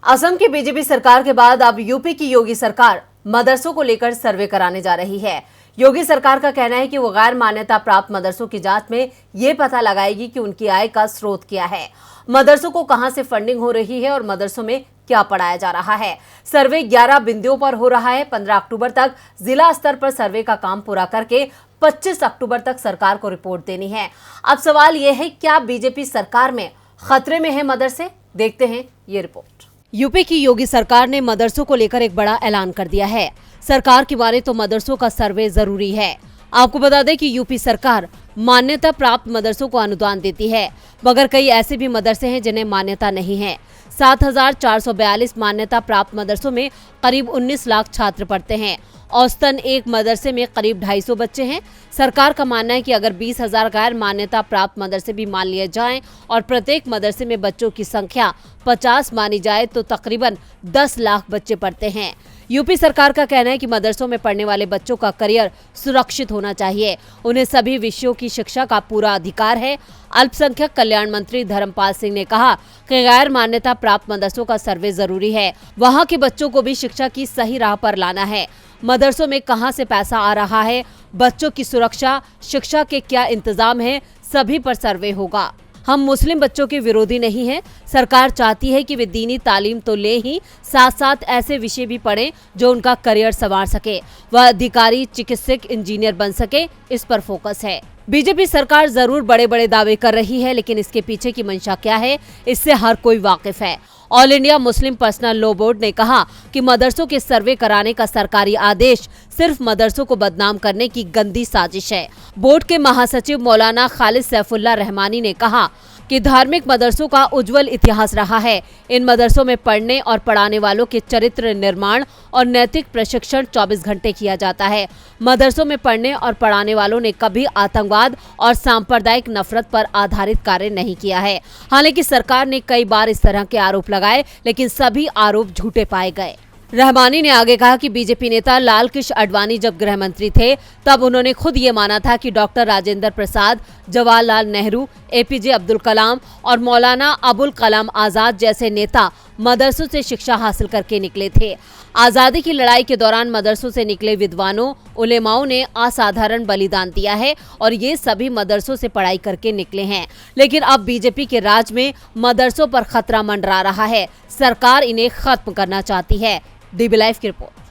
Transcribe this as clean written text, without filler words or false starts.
असम की बीजेपी सरकार के बाद अब यूपी की योगी सरकार मदरसों को लेकर सर्वे कराने जा रही है। योगी सरकार का कहना है कि वो गैर मान्यता प्राप्त मदरसों की जांच में ये पता लगाएगी कि उनकी आय का स्रोत क्या है, मदरसों को कहां से फंडिंग हो रही है और मदरसों में क्या पढ़ाया जा रहा है। सर्वे 11 बिंदुओं पर हो रहा है। 15 अक्टूबर तक जिला स्तर पर सर्वे का काम पूरा करके 25 अक्टूबर तक सरकार को रिपोर्ट देनी है। अब सवाल यह है, क्या बीजेपी सरकार में खतरे में है मदरसे? देखते हैं ये रिपोर्ट। यूपी की योगी सरकार ने मदरसों को लेकर एक बड़ा ऐलान कर दिया है। सरकार की माने तो मदरसों का सर्वे जरूरी है। आपको बता दें कि यूपी सरकार मान्यता प्राप्त मदरसों को अनुदान देती है, मगर कई ऐसे भी मदरसे हैं जिन्हें मान्यता नहीं है। 7,442 मान्यता प्राप्त मदरसों में करीब 19 लाख छात्र पढ़ते हैं। औसतन एक मदरसे में करीब 250 बच्चे हैं। सरकार का मानना है कि अगर 20,000 गैर मान्यता प्राप्त मदरसे भी मान लिए जाएं और प्रत्येक मदरसे में बच्चों की संख्या 50 मानी जाए तो तकरीबन 10 लाख बच्चे पढ़ते हैं। यूपी सरकार का कहना है कि मदरसों में पढ़ने वाले बच्चों का करियर सुरक्षित होना चाहिए, उन्हें सभी विषयों की शिक्षा का पूरा अधिकार है। अल्पसंख्यक कल्याण मंत्री धर्मपाल सिंह ने कहा कि गैर मान्यता प्राप्त मदरसों का सर्वे जरूरी है, वहां के बच्चों को भी शिक्षा की सही राह पर लाना है। मदरसों में कहां से पैसा आ रहा है, बच्चों की सुरक्षा, शिक्षा के क्या इंतजाम है, सभी पर सर्वे होगा। हम मुस्लिम बच्चों के विरोधी नहीं हैं। सरकार चाहती है कि वे दीनी तालीम तो ले ही साथ साथ ऐसे विषय भी पढ़ें जो उनका करियर संवार सके, वह अधिकारी, चिकित्सक, इंजीनियर बन सके, इस पर फोकस है। बीजेपी सरकार जरूर बड़े बड़े दावे कर रही है, लेकिन इसके पीछे की मंशा क्या है, इससे हर कोई वाकिफ है। All India Muslim personal law board ने कहा कि मदरसों के सर्वे कराने का सरकारी आदेश सिर्फ मदरसों को बदनाम करने की गंदी साजिश है। बोर्ड के महासचिव मौलाना खालिद सैफुल्लाह रहमानी ने कहा कि धार्मिक मदरसों का उज्जवल इतिहास रहा है। इन मदरसों में पढ़ने और पढ़ाने वालों के चरित्र निर्माण और नैतिक प्रशिक्षण 24 घंटे किया जाता है। मदरसों में पढ़ने और पढ़ाने वालों ने कभी आतंकवाद और सांप्रदायिक नफरत पर आधारित कार्य नहीं किया है। हालांकि सरकार ने कई बार इस तरह के आरोप लगाए, लेकिन सभी आरोप झूठे पाए गए। रहमानी ने आगे कहा कि बीजेपी नेता लाल कृष्ण आडवाणी जब गृह मंत्री थे तब उन्होंने खुद ये माना था कि डॉक्टर राजेंद्र प्रसाद, जवाहरलाल नेहरू, एपीजे अब्दुल कलाम और मौलाना अबुल कलाम आजाद जैसे नेता मदरसों से शिक्षा हासिल करके निकले थे। आजादी की लड़ाई के दौरान मदरसों से निकले विद्वानों, उलेमाओं ने असाधारण बलिदान दिया है और ये सभी मदरसों से पढ़ाई करके निकले हैं। लेकिन अब बीजेपी के राज में मदरसों पर खतरा मंडरा रहा है। सरकार इन्हें खत्म करना चाहती है। डीबी लाइव की रिपोर्ट।